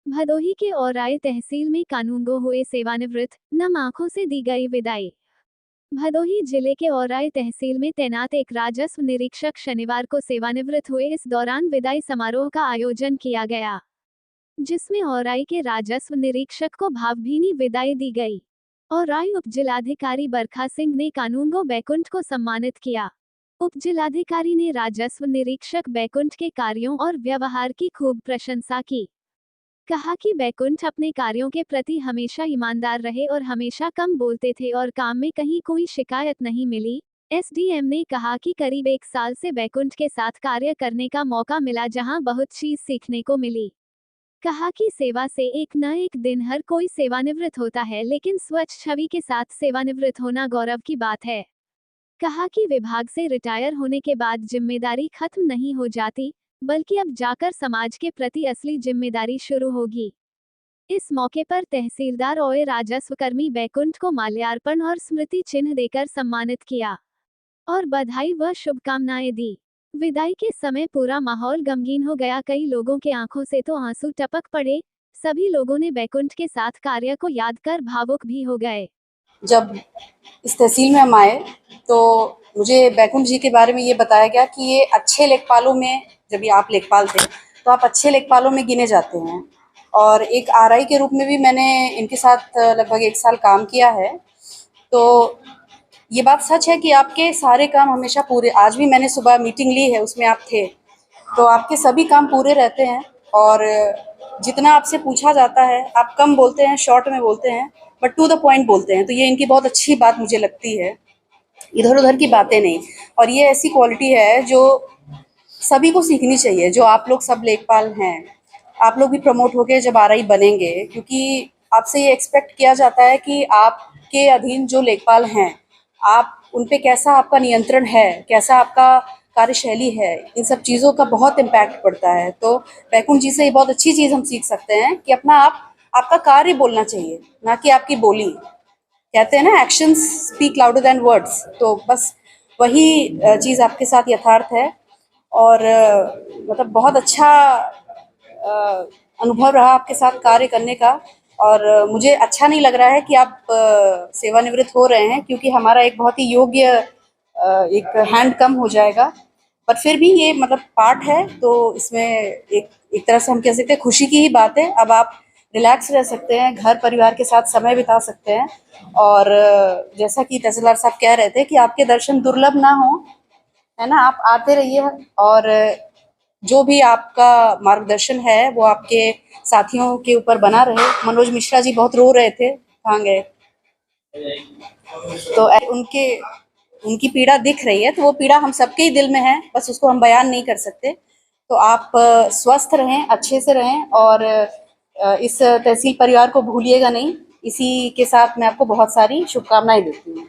भदोही के औराई तहसील में कानूनगो हुए सेवानिवृत्त, नम आंखों से दी गई विदाई। भदोही जिले के औराई तहसील में तैनात एक राजस्व निरीक्षक शनिवार को सेवानिवृत्त हुए। इस दौरान विदाई समारोह का आयोजन किया गया, जिसमें औराई के राजस्व निरीक्षक को भावभीनी विदाई दी गई। औराई उप जिलाधिकारी बरखा सिंह ने कानूनगो बैकुंठ को सम्मानित किया। उप जिलाधिकारी ने राजस्व निरीक्षक बैकुंठ के कार्यों और व्यवहार की खूब प्रशंसा की। कहा कि बैकुंठ अपने कार्यों के प्रति हमेशा ईमानदार रहे और हमेशा कम बोलते थे और काम में कहीं कोई शिकायत नहीं मिली। एसडीएम ने कहा कि करीब 1 साल से बैकुंठ के साथ कार्य करने का मौका मिला, जहां बहुत चीज सीखने को मिली। कहा कि सेवा से एक न एक दिन हर कोई सेवानिवृत्त होता है, लेकिन स्वच्छ छवि के साथ सेवानिवृत्त होना गौरव की बात है। कहा कि विभाग से रिटायर होने के बाद जिम्मेदारी खत्म नहीं हो जाती, बल्कि अब जाकर समाज के प्रति असली जिम्मेदारी शुरू होगी। इस मौके पर तहसीलदार और राजस्व कर्मी बैकुंठ को माल्यार्पण और स्मृति चिन्ह देकर सम्मानित किया और बधाई व शुभकामनाएं दी। विदाई के समय पूरा माहौल गमगीन हो गया। कई लोगों के आंखों से तो आंसू टपक पड़े। सभी लोगों ने बैकुंठ के साथ कार्य को याद कर भावुक भी हो गए। जब इस तहसील में हम आए तो मुझे बैकुंठ जी के बारे में ये बताया गया कि ये अच्छे लेखपालों में, जब ये आप लेखपाल थे तो आप अच्छे लेखपालों में गिने जाते हैं। और एक आरआई के रूप में भी मैंने इनके साथ लगभग 1 साल काम किया है। तो ये बात सच है कि आपके सारे काम हमेशा पूरे, आज भी मैंने सुबह मीटिंग ली है, उसमें आप थे, तो आपके सभी काम पूरे रहते हैं। और जितना आपसे पूछा जाता है आप कम बोलते हैं, शॉर्ट में बोलते हैं, बट टू द पॉइंट बोलते हैं। तो ये इनकी बहुत अच्छी बात मुझे लगती है, इधर उधर की बातें नहीं। और ये ऐसी क्वालिटी है जो सभी को सीखनी चाहिए। जो आप लोग सब लेखपाल हैं, आप लोग भी प्रमोट होके जब आरआई बनेंगे, क्योंकि आपसे ये एक्सपेक्ट किया जाता है कि आपके अधीन जो लेखपाल हैं, आप उन पे कैसा आपका नियंत्रण है, कैसा आपका कार्यशैली है, इन सब चीज़ों का बहुत इम्पैक्ट पड़ता है। तो बैकुंठ जी से ये बहुत अच्छी चीज़ हम सीख सकते हैं कि आपका कार्य बोलना चाहिए, ना कि आपकी बोली। कहते हैं ना, actions speak louder than words. तो बस वही चीज़ आपके साथ यथार्थ है। और मतलब बहुत अच्छा अनुभव रहा आपके साथ कार्य करने का। और मुझे अच्छा नहीं लग रहा है कि आप सेवानिवृत्त हो रहे हैं, क्योंकि हमारा एक बहुत ही योग्य एक हैंड कम हो जाएगा। पर फिर भी ये मतलब पार्ट है, तो इसमें एक तरह से हम कह सकते हैं खुशी की ही बात है। अब आप रिलैक्स रह सकते हैं, घर परिवार के साथ समय बिता सकते हैं। और जैसा कि तहसीलदार साहब कह रहे थे कि आपके दर्शन दुर्लभ ना हो, है ना, आप आते रहिए। और जो भी आपका मार्गदर्शन है वो आपके साथियों के ऊपर बना रहे। मनोज मिश्रा जी बहुत रो रहे थे, कहाँ गए? तो उनकी पीड़ा दिख रही है, तो वो पीड़ा हम सबके ही दिल में है, बस उसको हम बयान नहीं कर सकते। तो आप स्वस्थ रहें, अच्छे से रहें, और इस तहसील परिवार को भूलिएगा नहीं। इसी के साथ मैं आपको बहुत सारी शुभकामनाएं देती हूँ।